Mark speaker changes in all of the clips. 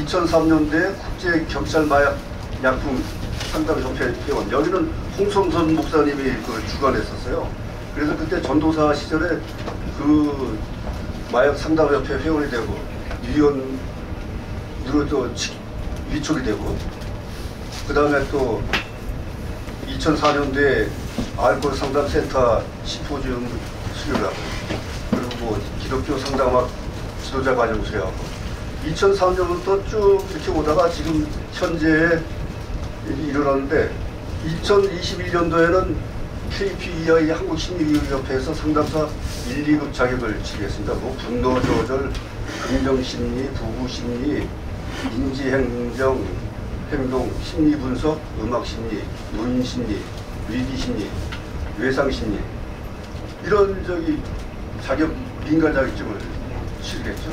Speaker 1: 2003년도에 국제경찰마약약품 상담협회 회원, 여기는 홍성선 목사님이 그걸 주관했었어요. 그래서 그때 전도사 시절에 그 마약 상담협회 회원이 되고 위원으로 또 위촉이 되고, 그 다음에 또 2004년도에 알코올 상담센터 심포지움 수료를 하고, 그리고 뭐 기독교 상담학 지도자 과정 수료하고, 2003년부터 쭉 이렇게 오다가 지금 현재에 이르렀는데, 2021년도에는 KPEI 한국심리교육협회에서 상담사 1, 2급 자격을 취득했습니다. 뭐 분노 조절, 긍정심리, 부부심리, 인지행정, 행동, 심리분석, 음악심리, 노인심리, 위기심리, 외상심리, 이런 자격, 민간 자격증을 취득했죠.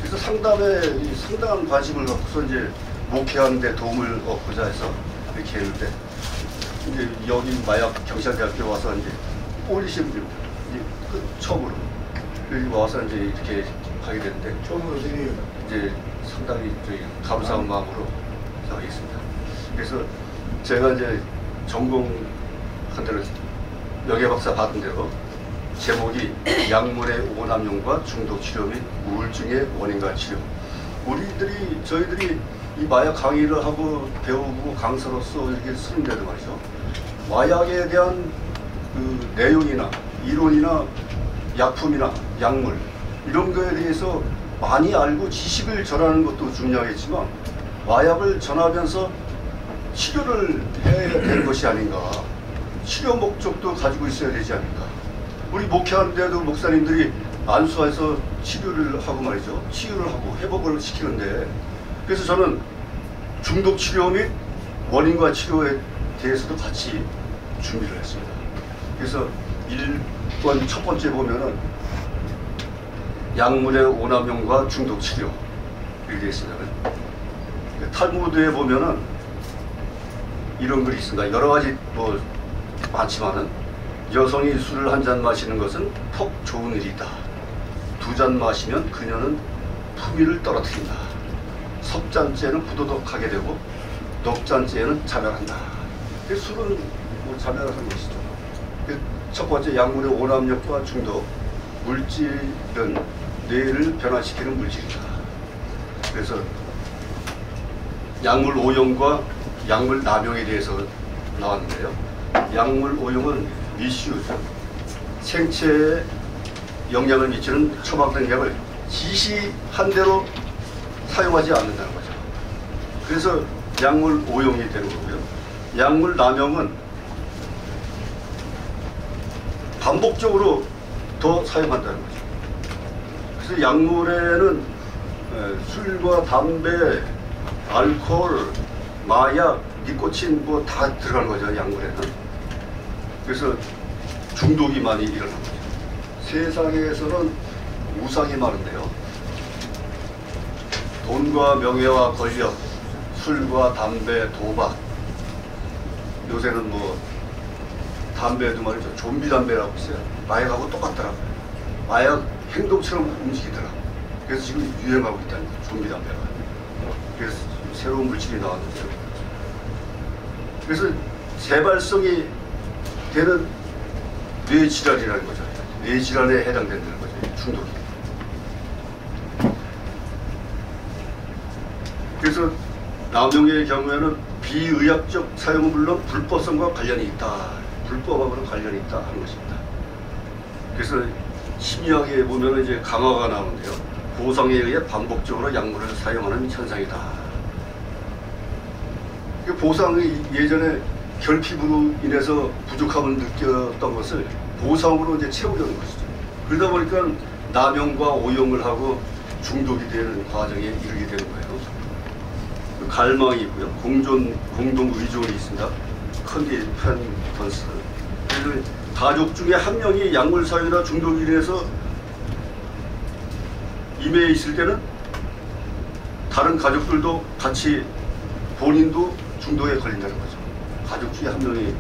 Speaker 1: 그래서 상담에 상당한 관심을 갖고서 이제 목회하는 데 도움을 얻고자 해서 이렇게 했는데, 이제 여기 마약 경찰대학교 와서 이제 꼴리시는 이제 처음으로 여기 와서 이제 이렇게 하게 됐는데,
Speaker 2: 처음으로
Speaker 1: 이제 상당히 감사한 마음으로 하게 있습니다. 그래서 제가 이제 전공한 대로 영예박사 받은 대로 제목이 약물의 오남용과 중독 치료 및 우울증의 원인과 치료. 저희들이 이 마약 강의를 하고 배우고 강사로서 이렇게 쓰는데도 말이죠, 마약에 대한 그 내용이나 이론이나 약품이나 약물 이런 거에 대해서 많이 알고 지식을 전하는 것도 중요하겠지만, 마약을 전하면서 치료를 해야 되는 것이 아닌가, 치료 목적도 가지고 있어야 되지 않을까. 우리 목회하는데도 목사님들이 안수해서 치료를 하고 말이죠, 치유를 하고 회복을 시키는데, 그래서 저는 중독 치료 및 원인과 치료에 대해서도 같이 준비를 했습니다. 그래서 1번 첫 번째 보면은 약물의 오남용과 중독 치료 이렇게 되어 있습니다. 탈무드에 보면은 이런 글이 있습니다. 여러 가지 뭐 많지만은, 여성이 술을 한 잔 마시는 것은 퍽 좋은 일이다. 2잔 마시면 그녀는 품위를 떨어뜨린다. 섭잔째는 부도덕하게 되고 넉잔째는 자멸한다. 술은 뭐 자멸하는 것이죠. 첫 번째, 약물의 오남용과 중독. 물질은 뇌를 변화시키는 물질이다. 그래서 약물 오용과 약물 남용에 대해서 나왔는데요. 약물 오용은 미스유죠. 생체에 영향을 미치는 처방된 약을 지시한 대로 사용하지 않는다는 거죠. 그래서 약물 오용이 되는 거고요. 약물 남용은 반복적으로 더 사용한다는 거죠. 그래서 약물에는 술과 담배, 알코올, 마약, 니코틴 뭐 다 들어가는 거죠, 약물에는. 그래서 중독이 많이 일어나는 거죠. 세상에서는 우상이 많은데요, 돈과 명예와 권력, 술과 담배, 도박, 요새는 뭐 담배도 말이죠, 좀비 담배라고 있어요. 마약하고 똑같더라고요. 마약 행동처럼 움직이더라고요. 그래서 지금 유행하고 있다는 거예요, 좀비 담배가. 그래서 새로운 물질이 나왔는데요. 그래서 재발성이 되는 뇌질환이라는 거죠. 뇌질환에 해당된다는 거죠, 중독이. 그래서 남용의 경우에는 비의학적 사용은 물론 불법성과 관련이 있다. 불법하고는 관련이 있다 하는 것입니다. 그래서 심리학에 보면 이제 강화가 나오는데요. 보상에 의해 반복적으로 약물을 사용하는 현상이다. 보상이 예전에 결핍으로 인해서 부족함을 느꼈던 것을 보상으로 이제 채우려는 것이죠. 그러다 보니까 남용과 오용을 하고 중독이 되는 과정에 이르게 되는 거예요. 갈망이 있고요. 공동 의존이 있습니다. 컨디펜던스. 그래서 가족 중에 한 명이 약물 사용이나 중독에 인해서 임해 있을 때는 다른 가족들도 같이 본인도 중독에 걸린다는 거죠. 가족 중에 한 명이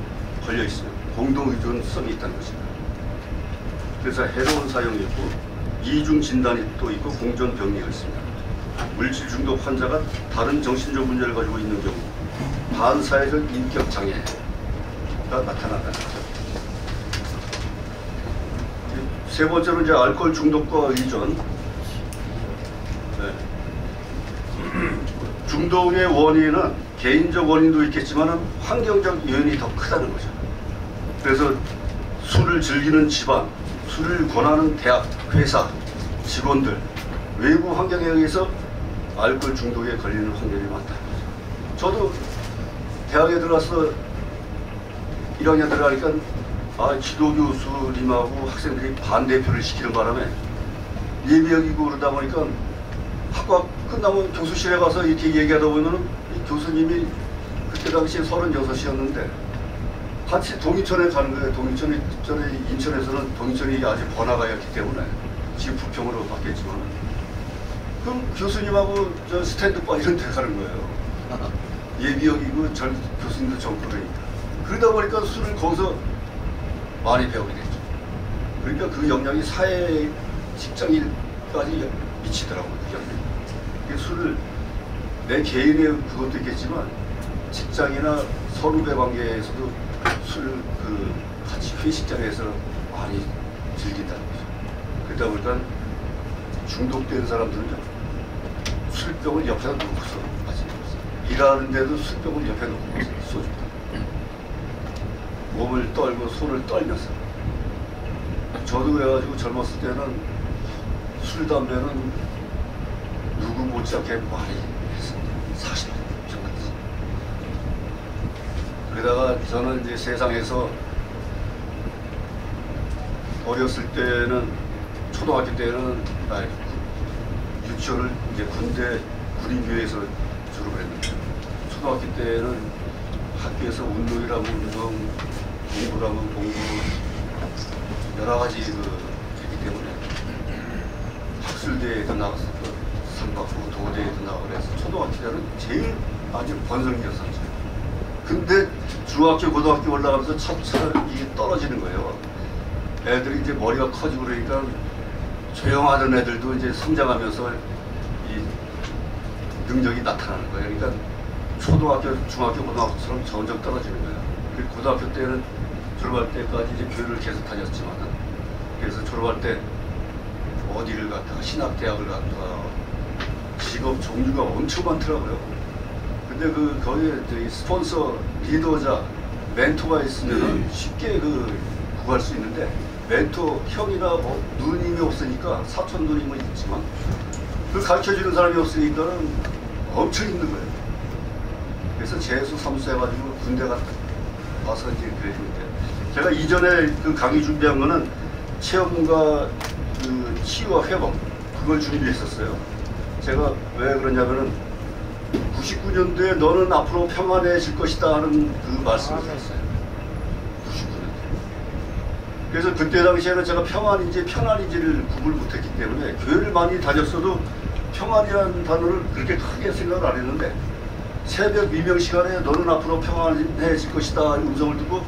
Speaker 1: 걸려 있으면 공동 의존성이 있다는 것입니다. 그래서 해로운 사용이 있고 이중 진단이 또 있고 공존 병리가 있습니다. 물질 중독 환자가 다른 정신적 문제를 가지고 있는 경우 반사회적 인격 장애가 나타난다는 거죠. 세 번째로 이제 알코올 중독과 의존. 네. 중독의 원인은 개인적 원인도 있겠지만 환경적 요인이 더 크다는 거죠. 그래서 술을 즐기는 집안, 술을 권하는 대학, 회사, 직원들, 외부 환경에 의해서 알코올 중독에 걸리는 확률이 많다는 거죠. 저도 대학에 들어가서 1학년 들어가니까 지도 교수님하고 학생들이 반대표를 시키는 바람에 예비역이고 그러다 보니까 학과 끝나면 교수실에 가서 이렇게 얘기하다 보면은 이 교수님이 그때 당시에 36이었는데 같이 동인천에 가는 거예요. 동인천에 인천에서는 동인천이 아직 번화가였기 때문에 지금 부평으로 바뀌었지만 그럼 교수님하고 저 스탠드바 이런 데 가는 거예요. 예비역이고 교수님도 젊고 그러다 보니까 술을 거기서 많이 배우게 됐죠. 그러니까 그 영향이 사회 직장인까지 미치더라고요. 그 영향이. 술을 내 개인의 그것도 있겠지만 직장이나 선후배 관계에서도 술을 같이 회식장에서 많이 즐긴다는 거죠. 그러다 보니까 중독된 사람들은요 술병을 옆에다 놓고서 마시는 거죠. 일하는데도 술병을 옆에 놓고 소주다. 몸을 떨고 손을 떨면서. 저도 그래가지고 젊었을 때는 술, 담배는 누구 못지않게 많이 했습니다. 40년 전까지. 그러다가 저는 이제 세상에서 어렸을 때는 초등학교 때는 유치원을 이제 군대 군인교회에서 졸업을 했는데 초등학교 때는 학교에서 운동이라면 운동, 공부라면 공부 여러 가지 했기 때문에 학술대회에도 나갔었고 상 받고 도대회에도 나가고 그래서 초등학교 때는 제일 아주 번성이었었죠. 근데 중학교, 고등학교 올라가면서 차차 이게 떨어지는 거예요. 애들이 이제 머리가 커지고 그러니까 조용하던 애들도 이제 성장하면서 이 능력이 나타나는 거예요. 그러니까 초등학교, 중학교, 고등학교처럼 점점 떨어지는 거예요. 그리고 고등학교 때는 졸업할 때까지 이제 교회를 계속 다녔지만 그래서 졸업할 때 어디를 갔다가 신학대학을 갔다가 직업 종류가 엄청 많더라고요. 근데 거기에 스폰서, 리더자, 멘토가 있으면 쉽게 구할 수 있는데 멘토, 형이나 누님이 없으니까 사촌 누님은 있지만 가르쳐주는 사람이 없으니까는 엄청 힘든 거예요. 그래서 재수, 삼수 해가지고 군대 갔다 와서 이제 그랬는데 제가 이전에 강의 준비한 거는 체험과 치유와 회복 그걸 준비했었어요. 제가 왜 그러냐면은 99년도에 너는 앞으로 평안해질 것이다 하는 그 말씀을 드렸어요. 99년도에. 그래서 그때 당시에는 제가 평안인지 편안인지를 구분을 못했기 때문에 교회를 많이 다녔어도 평안이라는 단어를 그렇게 크게 생각을 안 했는데 새벽 미명 시간에 너는 앞으로 평안해질 것이다 음성을 듣고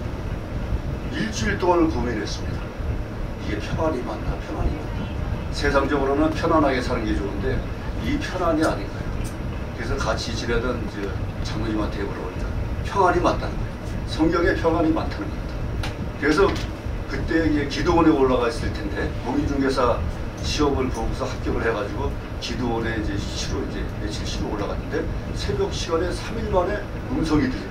Speaker 1: 일주일 동안을 고민했습니다. 이게 평안이 맞나 편안이 맞나. 세상적으로는 편안하게 사는 게 좋은데 이 편안이 아닌가요? 그래서 같이 지내던 장로님한테 물어보니까 평안이 맞다는 거예요. 성경에 평안이 많다는 겁니다. 그래서 그때 이제 기도원에 올라가 있을 텐데 공인중개사 시험을 보고서 합격을 해가지고 기도원에 이제 며칠 쉬러 올라갔는데 새벽 시간에 3일 만에 음성이 들린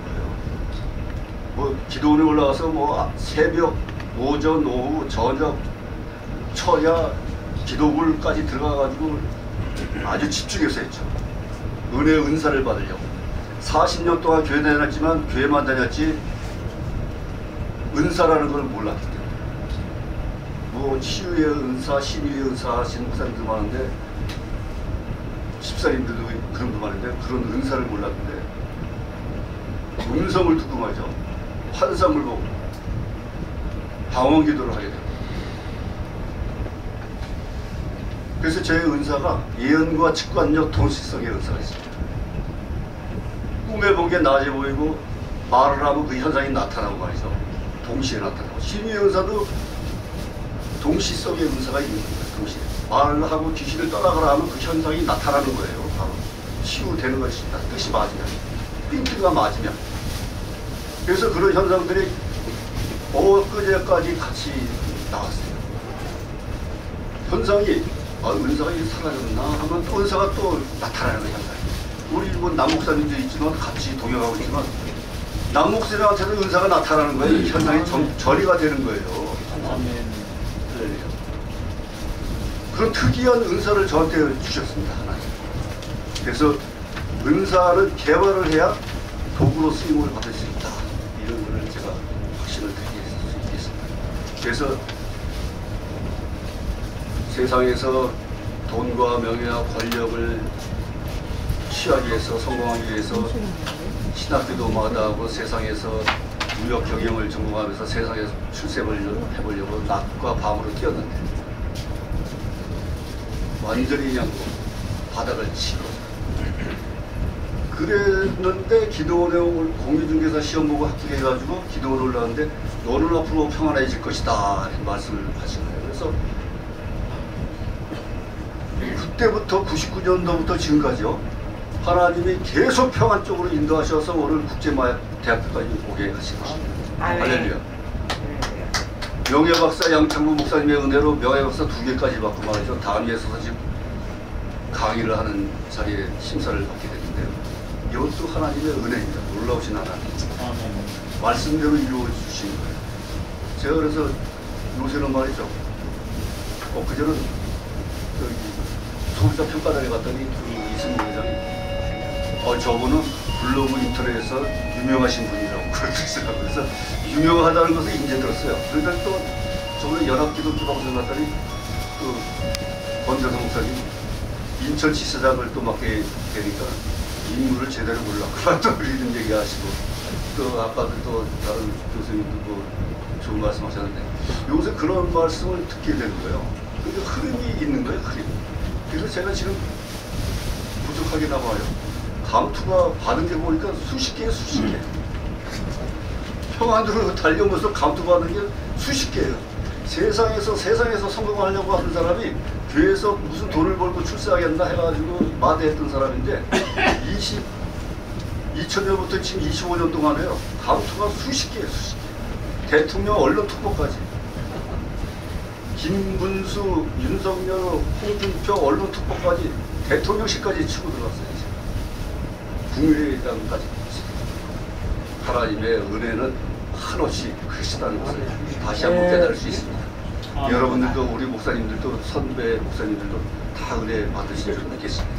Speaker 1: 거예요. 기도원에 올라가서 새벽, 오전, 오후, 저녁, 처야, 기도불까지 들어가가지고 아주 집중해서 했죠. 은사를 받으려고. 40년 동안 교회 다녔지만 교회만 다녔지 은사라는 걸 몰랐기 때문에. 치유의 은사, 신유의 은사 하시는 목사님도 많은데 집사님들도 그런 분 많은데 그런 은사를 몰랐는데 음성을 듣고 말이죠. 환상을 보고 방언기도를 하게 됩니다. 그래서 제 은사가 예언과 직관력 동시성의 은사가 있습니다. 꿈에 본 게 낮에 보이고 말을 하면 그 현상이 나타나고 말이죠. 동시에 나타나고 신유의 은사도 동시성의 은사가 있는 겁니다. 동시에 말을 하고 귀신을 떠나가라 하면 그 현상이 나타나는 거예요. 바로 치유되는 것이 뜻이 맞으면, 핀트가 맞으면. 그래서 그런 현상들이 엊그제까지 같이 나왔어요. 현상이 은사가 사라졌나 하면 또 은사가 또 나타나는 현상이에요. 우리 뭐 남목사님도 있지만 같이 동행하고 있지만 남목사님한테도 은사가 나타나는 거예요. 현상이 전이가 되는 거예요. 그런 특이한 은사를 저한테 주셨습니다. 하나님. 그래서 은사를 개발을 해야 도구로 쓰임을 받을 수 있다. 이런 거를 제가 확신을 드릴 수 있겠습니다. 그래서 세상에서 돈과 명예와 권력을 취하기 위해서, 성공하기 위해서 신학교도 마다하고 세상에서 무역 경영을 전공하면서 세상에서 출세를 해보려고 낮과 밤으로 뛰었는데 완전히 그냥 바닥을 치고 그랬는데 기도원에 공유중개사 시험 보고 합격해가지고 기도원 올라왔는데 너는 앞으로 평안해질 것이다 이런 말씀을 하신 거예요. 그래서 그때부터 99년도부터 지금까지요 하나님이 계속 평안 쪽으로 인도하셔서 오늘 국제마약대학교까지 오게 하신 것입니다. 할렐루야. 명예박사 양창구 목사님의 은혜로 명예박사 2개까지 받고 말이죠. 다음에 서서 지금 강의를 하는 자리에 심사를 받게 됐는데요. 이것도 하나님의 은혜입니다. 놀라우신 하나님. 말씀대로 이루어 주신 거예요. 제가 그래서 요새는 말이죠. 그전은 소비자 평가단에 갔더니 그 이승민 회장이 저분은 블로그 인터넷에서 유명하신 분이라고 그러더라고요. 그래서 유명하다는 것을 이제 들었어요. 그러니까 또 저번에 연합기독교 방송 갔더니 그 권재성 목사님 인천지사장을 또 맡게 되니까 인물을 제대로 몰랐구나 또 이런 얘기 하시고 또 아까도 또 다른 교수님도 뭐 좋은 말씀 하셨는데 요새 그런 말씀을 듣게 되는 거예요. 그러니까 흐름이 있는 거예요, 흐름. 그래서 제가 지금 부족하게 나와요. 감투가 받은 게 보니까 수십 개예요, 수십 개. 평안으로 달려오면서 감투 받은 게 수십 개예요. 세상에서 성공하려고 하는 사람이 교회에서 무슨 돈을 벌고 출세하겠나 해가지고 마대했던 사람인데 2000년부터 지금 25년 동안에요. 감투가 수십 개예요, 수십 개. 대통령 언론 특보까지. 김문수, 윤석열, 홍준표 언론 특보까지 대통령실까지 치고 들어갔어요. 국민의당까지. 하나님의 은혜는 한없이 크시다는 것을 다시 한번 깨달을 수 있습니다. 여러분들도 우리 목사님들도 선배 목사님들도 다 은혜 받으실 줄 믿겠습니다.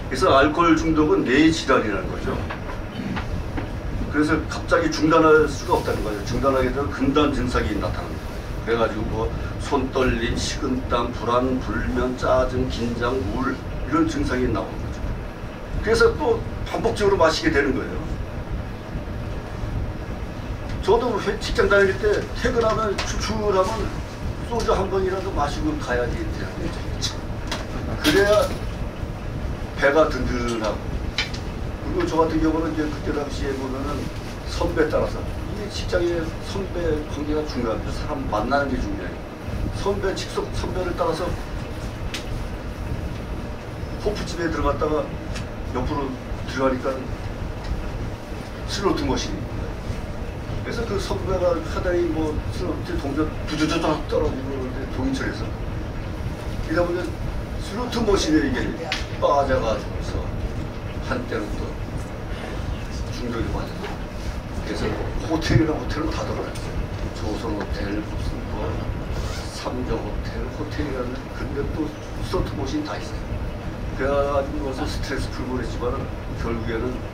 Speaker 1: 그래서 알코올 중독은 뇌 질환이라는 거죠. 그래서 갑자기 중단할 수가 없다는 거죠. 중단하게 되면 금단 증상이 나타납니다. 그래가지고 뭐 손떨림, 식은땀, 불안, 불면, 짜증, 긴장, 우울 이런 증상이 나오는 거죠. 그래서 또 반복적으로 마시게 되는 거예요. 저도 직장 다닐 때 퇴근하면 출출하면 소주 한 번이라도 마시고 가야지 되는 거죠. 그래야 배가 든든하고. 그리고 저 같은 경우는 이제 그때 당시에 보면은 선배 따라서 이게 직장의 선배 관계가 중요합니다. 사람 만나는 게 중요해요. 선배 직속 선배를 따라서 호프집에 들어갔다가 옆으로 들어가니까 슬로트 머신이. 그래서 그 선배가 하다니 뭐 슬로트 동전 두두두둑 떨어지고 동인철에서 이러다 보면 슬로트 머신에 이게 빠져가지고서 한때는 또 중독이 맞았어요. 그래서 호텔은 다 돌아갔어요. 조선 호텔, 무슨 뭐 삼정 호텔, 호텔이라는 근데 또 슬로트 머신 다 있어요. 그래가지고 와서 스트레스 풀고 그랬지만 결국에는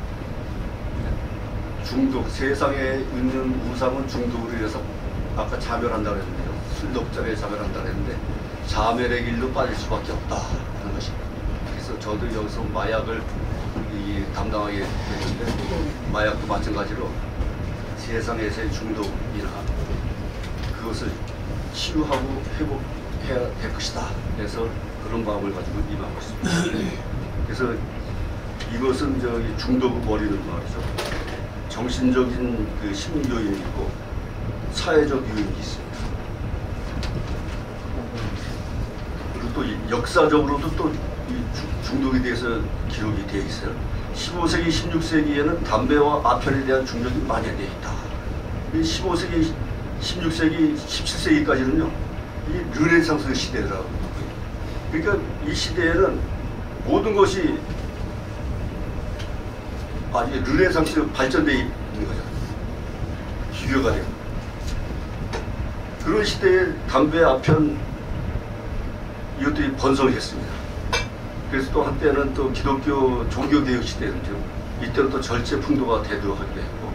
Speaker 1: 중독, 세상에 있는 우상은 중독으로 인해서 아까 자멸한다고 했는데요. 술독자에 자멸한다고 했는데 자멸의 길로 빠질 수밖에 없다 하는 것입니다. 그래서 저도 여기서 마약을 담당하게 됐는데 마약도 마찬가지로 세상에서의 중독이나 그것을 치유하고 회복해야 될 것이다. 그래서 그런 마음을 가지고 임하고 있습니다. 그래서 이것은 저기 중독을 버리는 말이죠. 정신적인 그 심리 요인이 있고 사회적 요인이 있습니다. 그리고 또 역사적으로도 또 중독에 대해서 기록이 되어 있어요. 15세기, 16세기에는 담배와 아편에 대한 중독이 만연되어 있다. 15세기, 16세기, 17세기까지는요, 이 르네상스 시대더라고요. 그러니까 이 시대에는 모든 것이 이게 르네상스 발전되어 있는 거죠. 비교가 되고. 그런 시대에 담배, 아편, 이것들이 번성을 했습니다. 그래서 또 한때는 또 기독교 종교개혁 시대였죠. 이때는 또 절제 풍도가 대두하기도 했고,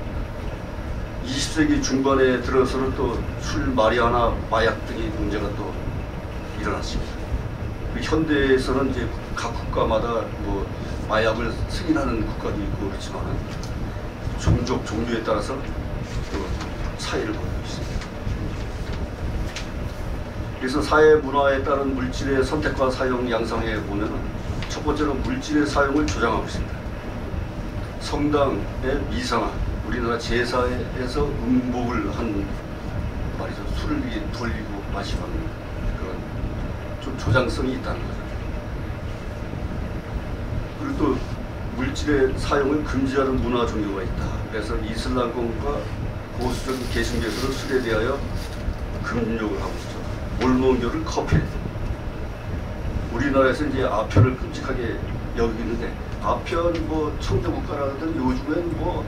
Speaker 1: 20세기 중반에 들어서는 또 술, 마리아나, 마약 등의 문제가 또 일어났습니다. 현대에서는 이제 각 국가마다 뭐 마약을 승인하는 국가도 있고 그렇지만 종족, 종류에 따라서 또 차이를 보이고 있습니다. 그래서 사회 문화에 따른 물질의 선택과 사용 양상에 보면은 첫 번째로 물질의 사용을 조장하고 있습니다. 성당의 미상화, 우리나라 제사에서 음복을 한 말이죠. 술을 돌리고 마시는 그런 좀 조장성이 있다는 거죠. 그리고 또 물질의 사용을 금지하는 문화 종교가 있다. 그래서 이슬람권과 보수적인 개신교에서는 술에 대하여 금욕을 하고 있죠. 몰몬교를 커피. 우리나라에서 이제 아편을 끔찍하게 여기는데, 아편 뭐 청정국가라든 요즘엔 뭐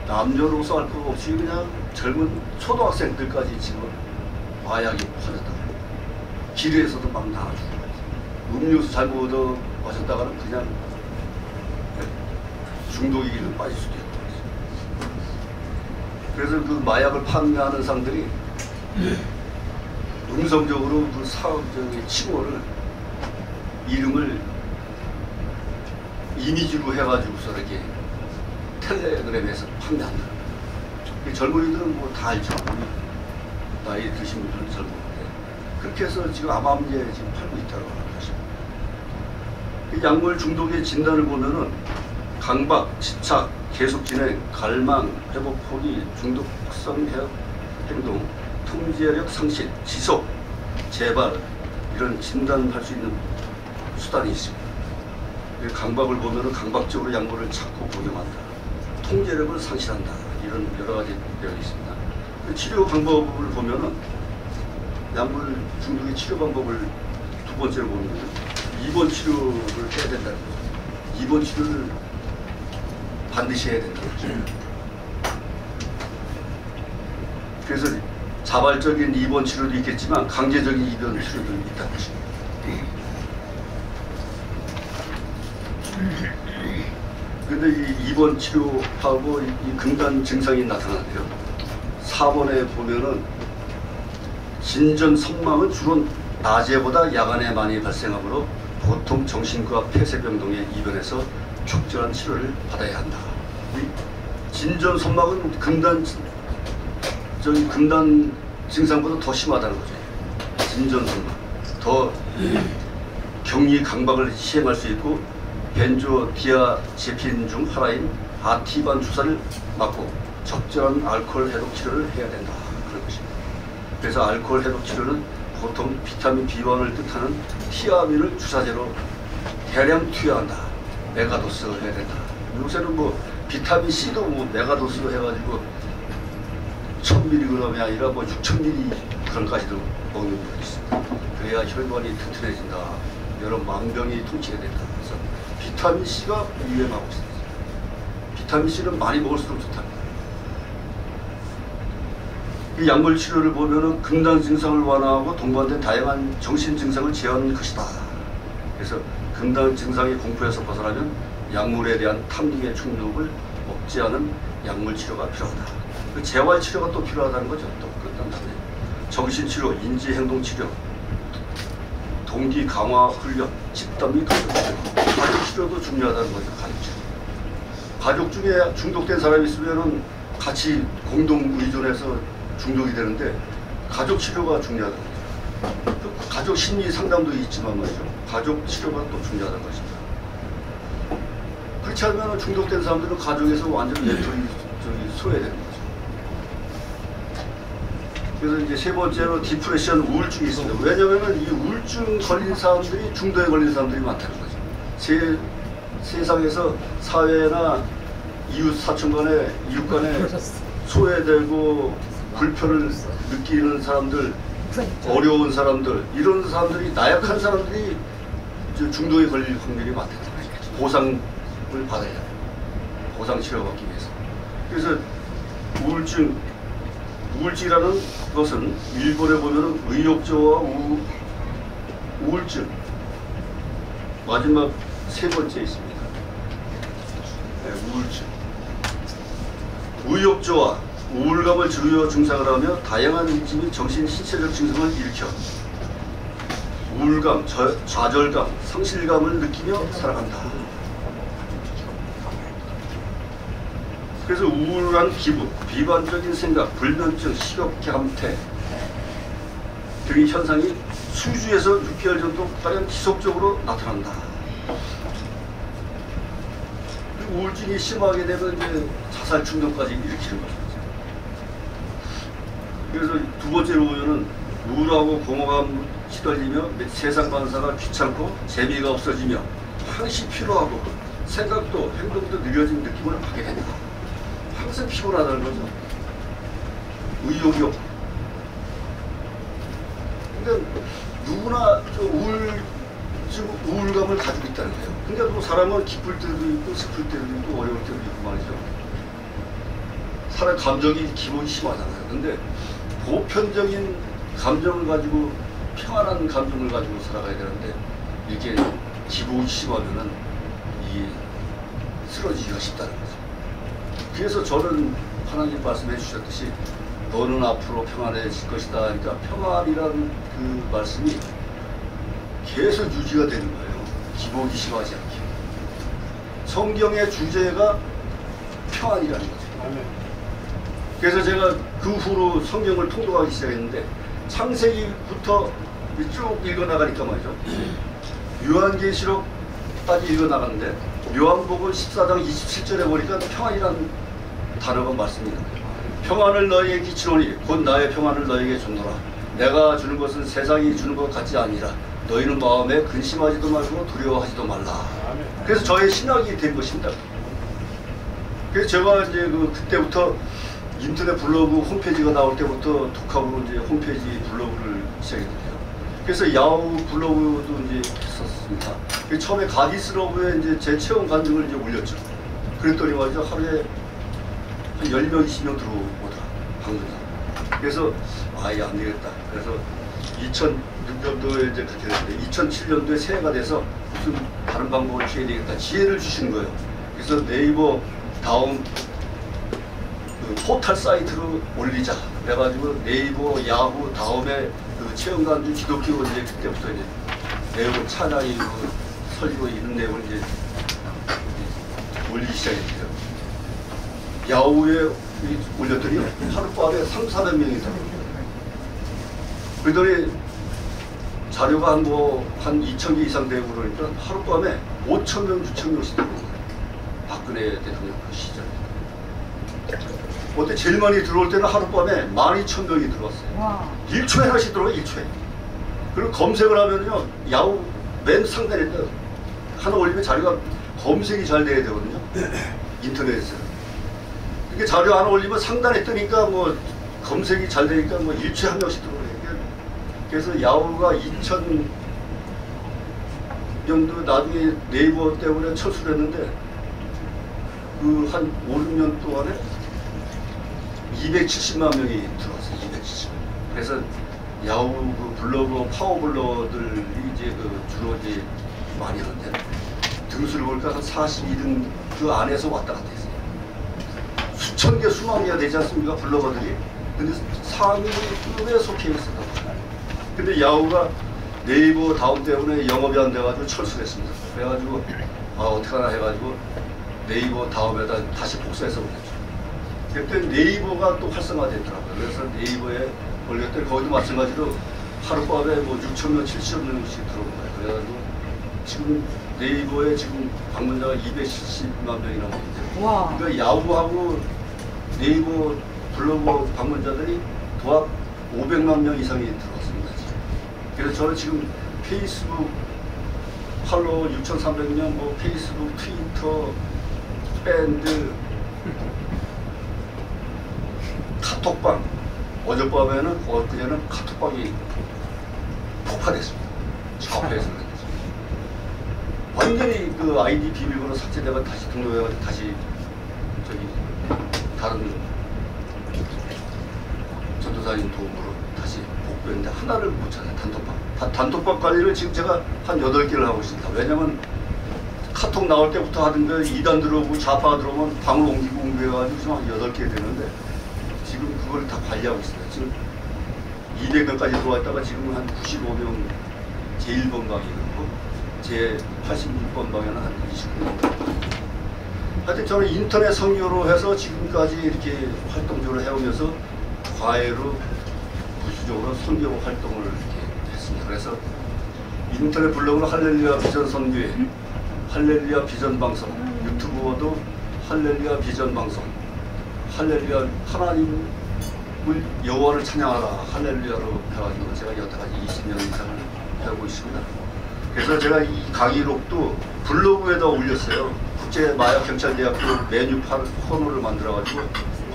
Speaker 1: 남녀노소 할 것 없이 그냥 젊은 초등학생들까지 지금 마약이 퍼졌다. 길에서도 막 나와주고, 음료수 잘못 얻어 마셨다가는 그냥 중독의 길로 빠질 수도 있고. 그래서 그 마약을 판매하는 사람들이 음성적으로 그 사업적인 칭호를, 이름을 이미지로 해가지고서 이렇게 텔레그램에서 판매한다. 젊은이들은 뭐 다 알죠. 나이 드신 분들은 잘 모르는데, 그렇게 해서 지금 암암리에 지금 팔고 있다고 하는 것입니다. 약물 중독의 진단을 보면은 강박, 집착, 계속 진행, 갈망, 회복 포기, 중독성 행동, 통제력 상실, 지속, 재발, 이런 진단할 수 있는 수단이 있습니다. 강박을 보면은 강박적으로 약물을 찾고 복용한다. 통제력을 상실한다. 이런 여러 가지 내용이 있습니다. 치료 방법을 보면은 약물 중독의 치료 방법을 두 번째로 보면 입원 치료를 해야 된다는 거죠. 입원 치료를 반드시 해야 된다는 거죠. 그래서 자발적인 입원 치료도 있겠지만 강제적인 입원 치료도 있다는 것입니다. 근데 이 입원 치료하고 이 금단 증상이 나타나는데요. 4번에 보면은 진전 선망은 주로 낮에보다 야간에 많이 발생하므로 보통 정신과 폐쇄병 등에 입원해서 적절한 치료를 받아야 한다. 이 진전 선망은 금단 증상보다 더 심하다는 거죠. 진전 선망. 더 격리 강박을 시행할 수 있고, 벤조디아제핀 중 하나인 아티반 주사를 맞고 적절한 알코올 해독 치료를 해야 된다. 그런 것입니다. 그래서 알코올 해독 치료는 보통 비타민 B1을 뜻하는 티아민을 주사제로 대량 투여한다. 메가도스 해야 된다. 요새는 뭐 비타민 C도 뭐 메가도스로 해가지고 1000mg이 아니라 뭐 6000mg 그런까지도 먹는 분이 있습니다. 그래야 혈관이 튼튼해진다. 여러 망병이 통치가 된다. 그래서 비타민 C가 유행하고 있습니다. 비타민 C는 많이 먹을수록 좋답니다. 이 약물 치료를 보면은 금단 증상을 완화하고 동반된 다양한 정신 증상을 제어하는 것이다. 그래서 금단 증상의 공포에서 벗어나면 약물에 대한 탐닉의 충동을 억제하는 약물 치료가 필요하다. 그 재활 치료가 또 필요하다는 거죠. 또 그런 다음에 정신 치료, 인지 행동 치료, 동기 강화 훈련, 집단 및 가족 치료, 가족 치료도 중요하다는 거죠. 가족 치료. 가족 중에 중독된 사람이 있으면은 같이 공동 의존해서 중독이 되는데 가족 치료가 중요하다는 거죠. 또 가족 심리 상담도 있지만 말이죠. 가족 치료가 또 중요하다는 것입니다. 그렇지 않으면 중독된 사람들은 가족에서 완전히 네트워크가 소외되는 거죠. 그래서 이제 세 번째로 디프레션, 우울증이 있습니다. 왜냐면은 이 우울증 걸린 사람들이 중도에 걸린 사람들이 많다는 거죠. 제 세상에서 사회나 이웃 사촌 간에 이웃 간에 소외되고 불편을 느끼는 사람들, 어려운 사람들, 이런 사람들이, 나약한 사람들이 중독에 걸릴 확률이 많다. 보상을 받아야 돼요. 보상 치료받기 위해서. 그래서 우울증이라는 것은 일본에 보면 의욕저하, 우울증, 마지막 세 번째 있습니다. 네, 우울증. 의욕저하, 우울감을 주요 증상을 하며 다양한 인지 및 정신, 신체적 증상을 일으켜 우울감, 좌절감, 상실감을 느끼며 살아간다. 그래서 우울한 기분, 비관적인 생각, 불면증, 식욕감퇴 등의 현상이 수주에서 6개월 정도가량 지속적으로 나타난다. 우울증이 심하게 되면 이제 자살 충동까지 일으키는 거죠. 그래서 두 번째로 보면은 우울하고 공허감 시달리며 세상 관사가 귀찮고 재미가 없어지며 항시 피로하고 생각도 행동도 느려진 느낌을 받게 된다. 항상 피곤하다는 거죠. 의욕이 없고. 그러니까 누구나 우울감을 가지고 있다는 거예요. 그러니까 뭐 사람은 기쁠 때도 있고 슬플 때도 있고 어려울 때도 있고 말이죠. 사람 감정이 기복이 심하잖아요. 근데 보편적인 감정을 가지고 평안한 감정을 가지고 살아가야 되는데 이게 기복이 심하면은 이게 쓰러지기가 쉽다는 거죠. 그래서 저는 하나님 말씀해 주셨듯이 너는 앞으로 평안해질 것이다. 그러니까 평안이라는 그 말씀이 계속 유지가 되는 거예요. 기복이 심하지 않게. 성경의 주제가 평안이라는 거죠. 그래서 제가 그 후로 성경을 통독하기 시작했는데 창세기부터 쭉 읽어나가니까 말이죠. 요한계시록까지 읽어나갔는데 요한복음 14장 27절에 보니까 평안이라는 단어가 맞습니다. 평안을 너희에게 끼치노니 곧 나의 평안을 너희에게 주노라. 내가 주는 것은 세상이 주는 것 같지 아니라 너희는 마음에 근심하지도 말고 두려워하지도 말라. 그래서 저의 신학이 된 것입니다. 그래서 제가 이제 그때부터 인터넷 블로그 홈페이지가 나올 때부터 독학으로 이제 홈페이지 블로그를 시작했는데요. 그래서 야후 블로그도 이제 했었습니다. 처음에 가디스러브에 이제 제 체험 간증을 이제 올렸죠. 그랬더니 말이죠. 하루에 한 10명, 20명 들어오더라. 방송사. 그래서 아예 안 되겠다. 그래서 2006년도에 이제 그렇게 됐는데 2007년도에 새해가 돼서 무슨 다른 방법을 취해야 되겠다. 지혜를 주시는 거예요. 그래서 네이버 다음 포털 사이트로 올리자. 그래가지고 네이버, 야후 다음에 그 체험관주 기독교 이제 그때부터 이제 내용 찬양이 설교 이런 내용을 이제 올리기 시작했어요. 야후에 올렸더니 하룻밤에 300~400명이 들어오고 그러더니 자료가 한 2,000개 이상 되고 그러니까 하룻밤에 5,000명, 6,000명씩 들어오는 거예요. 박근혜 대통령 그 시절에. 어때 제일 많이 들어올 때는 하룻밤에 12,000명이 들어왔어요. 와. 1초에 하나씩 들어와요. 1초에. 그리고 검색을 하면요. 야후 맨 상단에 하나 올리면 자료가 검색이 잘 돼야 되거든요. 인터넷에서. 이게 자료 하나 올리면 상단에 뜨니까 뭐 검색이 잘 되니까 뭐 1초에 한 명씩 들어오래요. 그래서 야후가 2000년도 나중에 네이버 때문에 철수를 했는데 그 한 5, 6년 동안에 270만 명이 들어왔어요. 270만. 그래서 야후 그 블로그 파워블러들이 이제 그 주로 이제 많이 하는데 등수를 보니까 한 42등 그 안에서 왔다 갔다 했어요. 수천 개, 수만 개가 되지 않습니까? 블로거들이. 근데 상위급에 속해 있었다고. 근데 야후가 네이버 다운 때문에 영업이 안 돼가지고 철수를 했습니다. 그래가지고 어떡하나 해가지고 네이버 다음에다 다시 복사해서 올렸죠. 그때 네이버가 또 활성화됐더라고요. 그래서 네이버에 올렸더니 거기도 마찬가지로 하룻밤에 뭐 6,000명, 7,000명씩 들어온 거예요. 그래가지고 지금 네이버에 지금 방문자가 270만 명이 넘는데 그러니까 야후하고 네이버 블로그 방문자들이 도합 500만 명 이상이 들어왔습니다. 지금. 그래서 저는 지금 페이스북 팔로워 6,300명, 뭐 페이스북, 트위터, 밴드, 카톡방. 어젯밤에는 그제는 카톡방이 폭파됐습니다. 저 앞에서 완전히 그 아이디 비밀번호 삭제되고 다시 등록해가지고 다시 저기 다른 전도사님 도움으로 다시 복구했는데 하나를 못 찾아요. 단톡방. 단톡방 관리를 지금 제가 한 8개를 하고 있습니다. 왜냐면 카톡 나올 때부터 하던 게 2단 들어오고 좌파가 들어오면 방을 옮기고 지금 한 8개 되는데 지금 그걸 다 관리하고 있습니다. 지금 200명까지 들어와 있다가 지금 한 95명 제1번 방이고 제 86번 방에는 한 29명. 하여튼 저는 인터넷 성교로 해서 지금까지 이렇게 활동적으로 해오면서 과외로 부수적으로 선교 활동을 이렇게 했습니다. 그래서 인터넷 블로그로 할렐루야 비전 선교회, 할렐루야 비전 방송, 유튜브도 할렐루야 비전 방송, 할렐루야 하나님을 여호와를 찬양하라 할렐루야로 해가지고 제가 여태까지 20년 이상을 하고 있습니다. 그래서 제가 이 강의록도 블로그에다 올렸어요. 국제마약경찰대학교 메뉴판 코너를 만들어가지고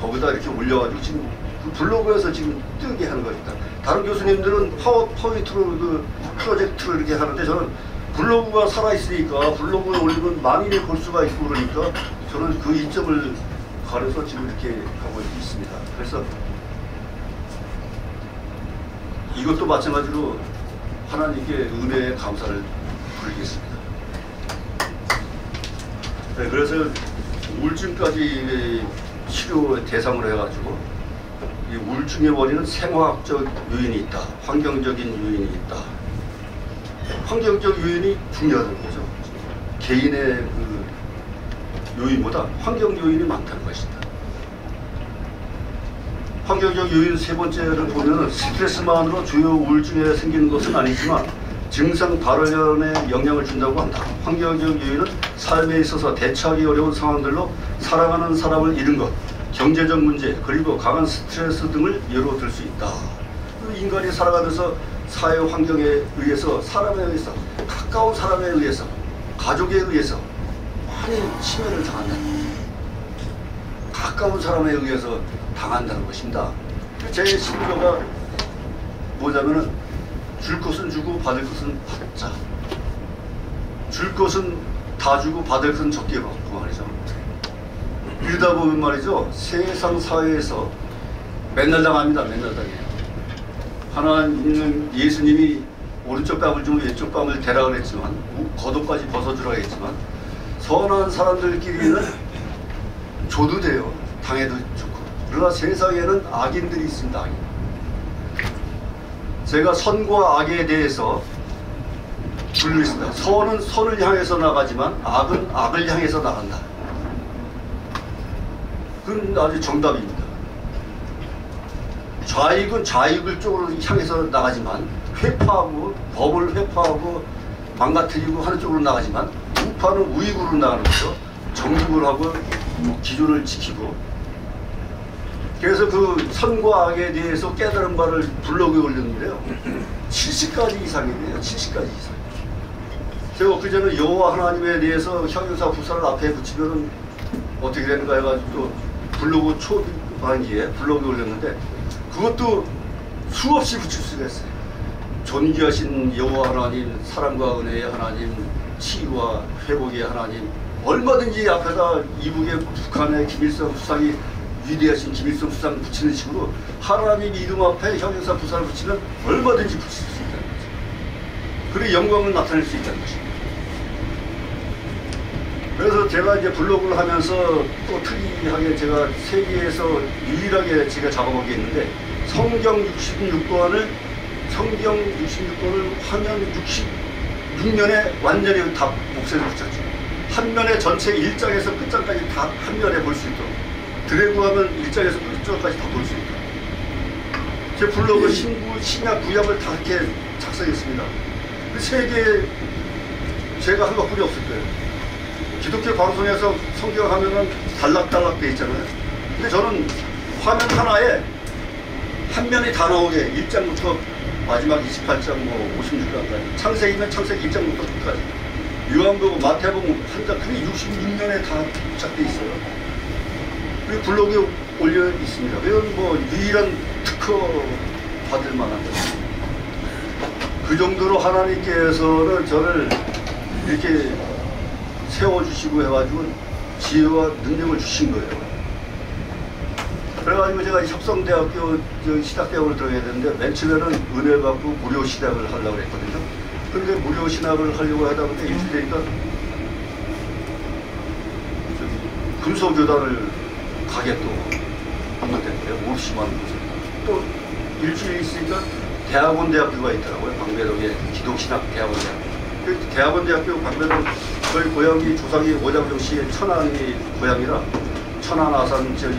Speaker 1: 거기다 이렇게 올려가지고 지금 그 블로그에서 지금 뜨게 하는 겁니다. 다른 교수님들은 파워포인트로 그 프로젝트를 이렇게 하는데 저는 블로그가 살아있으니까 블로그에 올리면 만인이 볼 수가 있고 그러니까 저는 그 이점을 가려서 지금 이렇게 하고 있습니다. 그래서 이것도 마찬가지로 하나님께 은혜의 감사를 드리겠습니다. 네, 그래서 우울증까지 치료 대상으로 해가지고 이 우울증의 원인은 생화학적 요인이 있다, 환경적인 요인이 있다. 환경적 요인이 중요하다는 거죠. 개인의 그 요인보다 환경 요인이 많다는 것입니다. 환경적 요인 세 번째를 보면 스트레스만으로 주요 우울증에 생기는 것은 아니지만 증상 발현에 영향을 준다고 한다. 환경적 요인은 삶에 있어서 대처하기 어려운 상황들로 사랑하는 사람을 잃은 것, 경제적 문제, 그리고 강한 스트레스 등을 예로 들 수 있다. 인간이 살아가면서 사회 환경에 의해서 사람에 의해서 가까운 사람에 의해서 가족에 의해서 많이 침해를 당한다. 가까운 사람에 의해서 당한다는 것입니다. 제 신조가 뭐냐면은 줄 것은 주고 받을 것은 받자. 줄 것은 다 주고 받을 것은 적게 받고 말이죠. 이러다 보면 말이죠. 세상 사회에서 맨날 당합니다. 맨날 당해요. 하나님은 예수님이 오른쪽 뺨을 주고 왼쪽 뺨을 대라 그랬지만 겉옷까지 벗어주라 했지만 선한 사람들끼리는 줘도 돼요. 당해도 좋고. 그러나 세상에는 악인들이 있습니다. 악인. 제가 선과 악에 대해서 분류했습니다. 선은 선을 향해서 나가지만 악은 악을 향해서 나간다. 그건 아주 정답입니다. 좌익은 좌익을 쪽으로 향해서 나가지만 회파하고 법을 회파하고 망가뜨리고 하는 쪽으로 나가지만 우파는 우익으로 나가는 거죠. 정직을 하고 기존을 지키고. 그래서 그 선과 악에 대해서 깨달은 바를 블로그에 올렸는데요. 70가지 이상이 돼요. 70가지 이상. 제가 그전에 여호와 하나님에 대해서 형용사 부사를 앞에 붙이면 어떻게 되는가 해가지고 또 블로그 초반기에 블로그에 올렸는데 그것도 수없이 붙일 수가 있어요. 존귀하신 여호와 하나님, 사랑과 은혜의 하나님, 치유와 회복의 하나님. 얼마든지 앞에다 이북의 북한의 김일성 수상이 위대하신 김일성 수상 붙이는 식으로 하나님 이름 앞에 형용사 부사를 붙이면 얼마든지 붙일 수 있다는 거죠. 그리고 영광을 나타낼 수 있다는 것입니다. 그래서 제가 이제 블로그를 하면서 또 특이하게 제가 세계에서 유일하게 제가 작업한 게 있는데 성경 66권을 화면 66년에 완전히 다 목소리를 붙였죠. 한 면에 전체 1장에서 끝장까지 다 한 면에 볼 수 있도록 드래그하면 1장에서 끝장까지 다 볼 수 있도록 제 블로그 신구, 신약, 구약을 다 이렇게 작성했습니다. 그 세계에 제가 한 것뿐이 없을 거예요. 기독교 방송에서 성경 하면은 달락달락 돼 있잖아요. 근데 저는 화면 하나에 한 면이 다 나오게 1장부터 마지막 28장 뭐 56장까지 창세기면 창세기 1장부터 끝까지 요한복음, 마태복음 한다. 그게 66년에 다 부착돼 있어요. 그리고 블로그에 올려 있습니다. 이건 뭐 유일한 특허 받을 만한 거예요. 그 정도로 하나님께서는 저를 이렇게 세워주시고 해가지고 지혜와 능력을 주신 거예요. 그래가지고 제가 협성대학교 신학대학을 들어가야 되는데 맨 처음에는 은혜 받고 무료 신학을 하려고 했거든요. 근데 무료 신학을 하려고 하다 보니까 일주일 되니까 금소교단을 가게 또 한번된 거예요. 50만 원. 또 일주일 있으니까 대학원대학교가 있더라고요. 방배동에 기독신학대학원대학교. 그 대학원대학교 방배동 저희 고향이 조상이 오장정 씨의 천안이 고향이라 천안 아산 저기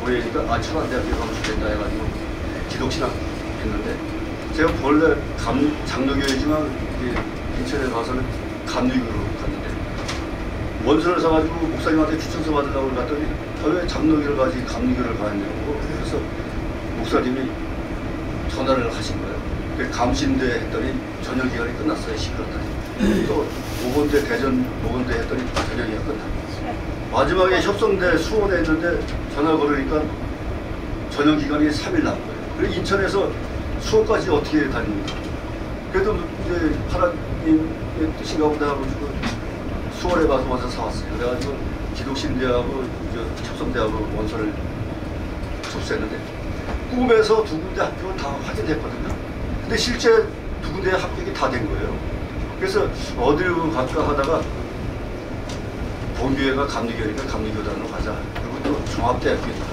Speaker 1: 고향이니까 천안대학교 가면 좋겠다 해가지고 기독신학 했는데 제가 본래 장로교회지만 인천에 가서는 감리교로 갔는데 원서를 사가지고 목사님한테 추천서 받으려고 갔더니 왜 장로교를 가지 감리교를 가냐고. 그래서 목사님이 전화를 하신 거예요. 감신대 했더니 저녁 기간이 끝났어요. 시끄럽더니 또 모건대 대전 모건대 했더니 저녁이가 끝나고 마지막에 협성대 수원에 했는데 전화 걸으니까 저녁 기간이 3일 남은 거예요. 그리고 인천에서 수원까지 어떻게 다닙니까? 그래도 이제 하나님의 뜻인가 보다 하고 수원에 가서 원서 사왔어요. 그래가지고 기독신대하고 협성대하고 원서를 접수했는데 꿈에서 두 군데 합격은 다 확인됐거든요. 근데 실제 두 군데 합격이 다 된 거예요. 그래서 어디로 갈까 하다가 본교회가 감리교회니까 감리교단으로 가자. 그리고 또 종합대학교니까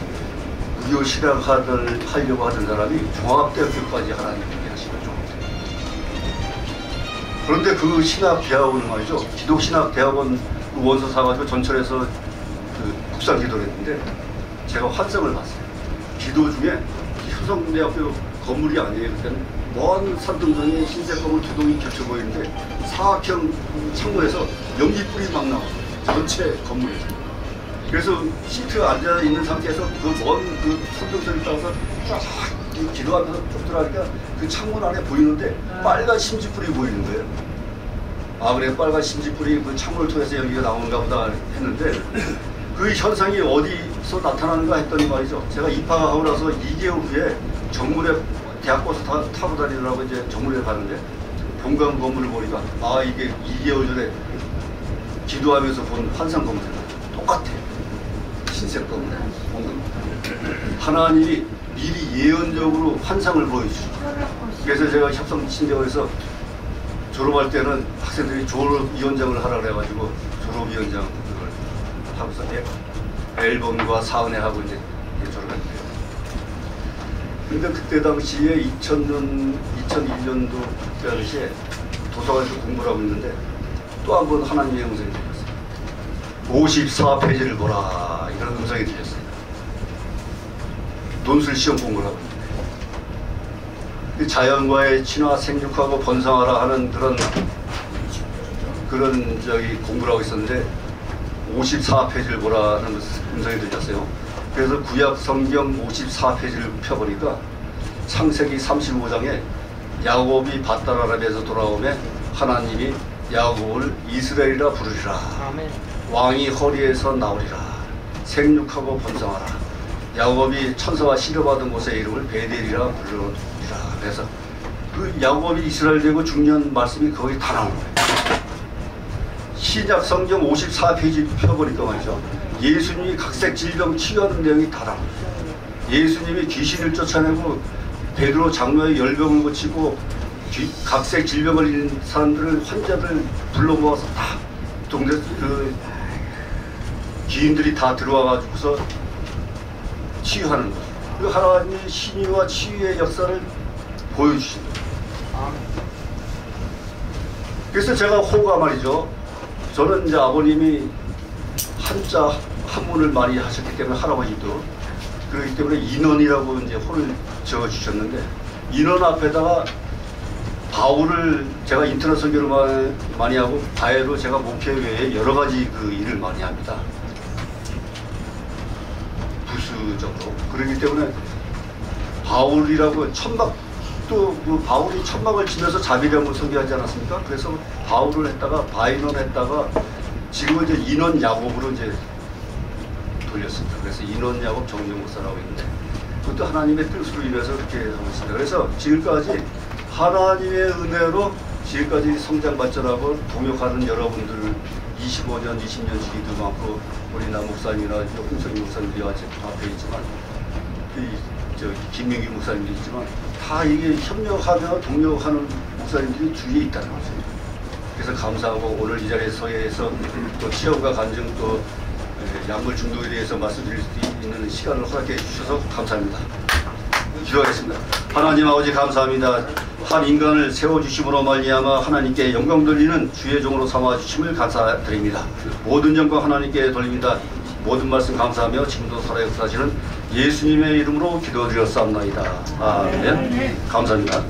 Speaker 1: 무교 신학하려고 하던 사람이 종합대학교까지 하라는 얘기 하시는 거죠. 그런데 그 신학대학원은 말이죠. 기독신학대학원 원서 사가지고 전철에서 그 국산 기도를 했는데 제가 환상을 봤어요. 기도 중에 효성대학교 건물이 아니에요. 그때는 먼 산등성에 흰색 건물 두 동이 겹쳐 보이는데 사각형 창문에서 연기불이 막 나와요. 전체 건물에서. 그래서 시트에 앉아 있는 상태에서 그 먼 그 산등성을 따라서 쫙 기도하면서 쭉 들어가니까 그 창문 안에 보이는데 빨간 심지불이 보이는 거예요. 아 그래 빨간 심지불이 그 창문을 통해서 연기가 나오는가 보다 했는데 그 현상이 어디서 나타나는가 했더니 말이죠. 제가 입학하고 나서 2개월 후에 정문에 대학버스 타고 다니느라고 이제 정문에 가는데 본관 건물을 보니까 아 이게 2개월 전에 기도하면서 본 환상 건물이랑 똑같아. 신색 건물. 하나님이 미리 예언적으로 환상을 보여주죠. 그래서 제가 협성신대원에서 졸업할 때는 학생들이 졸업위원장을 하라 그래가지고 졸업위원장 그걸 하고서 앨범과 사은회하고 이제 졸업했는데요. 근데 그때 당시에 2001년도 그때 당시에 도서관에서 공부를 하고 있는데 또 한 번 하나님의 음성이 들렸어요. 54페이지를 보라 이런 음성이 들렸어요. 논술 시험 공부를 하고 있는데 자연과의 친화 생육하고 번성하라 하는 그런 공부를 하고 있었는데 54페이지를 보라는 음성이 들렸어요. 그래서 구약 성경 54페이지를 펴보니까 창세기 35장에 야곱이 밧다라람에서 돌아오며 하나님이 야곱을 이스라엘이라 부르리라. 아멘. 왕이 허리에서 나오리라. 생육하고 번성하라. 야곱이 천사와 시려받은 곳의 이름을 베델이라 부르리라. 그래서 그 야곱이 이스라엘 되고 중요한 말씀이 거의 다 나온 거예요. 신약 성경 54페이지 펴보니까 말이죠. 예수님이 각색 질병 치유하는 내용이 다 나와요. 예수님이 귀신을 쫓아내고 베드로 장로의 열병을 고치고 각색 질병을 걸린 사람들을 환자들 불러 모아서 다 동네 그 기인들이 다 들어와가지고서 치유하는 거예요. 그 하나님의 신유와 치유의 역사를 보여주신 거예요. 그래서 제가 호가 말이죠. 저는 이제 아버님이 한자 한문을 많이 하셨기 때문에 할아버지도 그렇기 때문에 인원이라고 이제 호를 적어 주셨는데 인원 앞에다가 바울을 제가 인터넷 선교를 많이 하고 바에도 제가 목회 외에 여러 가지 그 일을 많이 합니다. 부수적으로. 그렇기 때문에 바울이라고 천막 또 그 바울이 천막을 치면서 자비됨을 소개하지 않았습니까? 그래서 바울을 했다가 바이넌 했다가 지금은 이제 인원 야곱으로 이제 돌렸습니다. 그래서 인원 야곱 정령 목사라고 있는데 그것도 하나님의 뜻으로 인해서 그렇게 하고 있습니다. 그래서 지금까지 하나님의 은혜로 지금까지 성장 발전하고 동역하는 여러분들 25년, 20년 지기도 많고 우리 남 목사님이나 홍성희 목사님이 앞에 있지만 김민기 목사님도 있지만 다 이게 협력하며 동력하는 목사님들이 주위에 있다는 거죠. 그래서 감사하고 오늘 이 자리에 서해에서 또 취업과 간증 또 약물 중독에 대해서 말씀드릴 수 있는 시간을 허락해 주셔서 감사합니다. 기도하겠습니다. 하나님 아버지 감사합니다. 한 인간을 세워주심으로 말미암아 하나님께 영광 돌리는 주의 종으로 삼아주심을 감사드립니다. 모든 영광 하나님께 돌립니다. 모든 말씀 감사하며 지금도 살아 역사하시는 예수님의 이름으로 기도드렸사옵나이다. 아멘. 감사합니다.